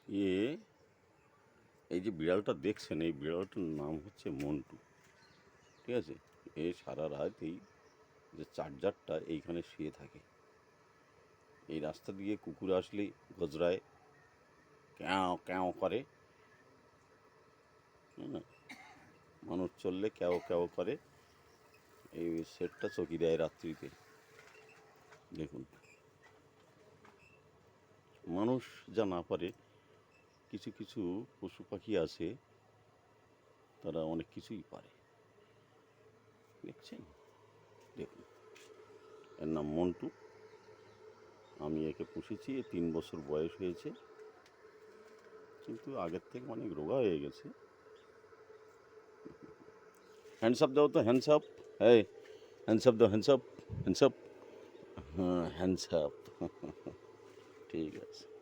এ এই যে বিড়ালটা দেখছেন, এই বিড়ালটার নাম হচ্ছে মন্টু। ঠিক আছে, এ সারা রাত এই যে চার্জারটা এইখানে শুয়ে থাকে। এই রাস্তা দিয়ে কুকুর আসলেই গজরায়, ক্যাও ক্যাও করে। হ্যাঁ, মানুষ চললে ক্যাও ক্যাও করে। এই সেটটা চকি দেয় রাত্রিতে। দেখুন, মানুষ যা না পারে, কিছু কিছু পশু পাখি আছে, তারা অনেক কিছুই পারে। দেখছেন, দেখুন, এর নাম মন্টু। আমি একে পুষেছি, 3 বছর বয়স হয়েছে, কিন্তু আগের থেকে অনেক রোগা হয়ে গেছে। হ্যান্ডস আপ দাও তো, হ্যান্ডস আপ। এই হ্যান্ডস আপ দাও, হ্যান্ডস আপ, হ্যান্ডস আপ। হ্যাঁ, হ্যান্ডস আপ। ঠিক আছে।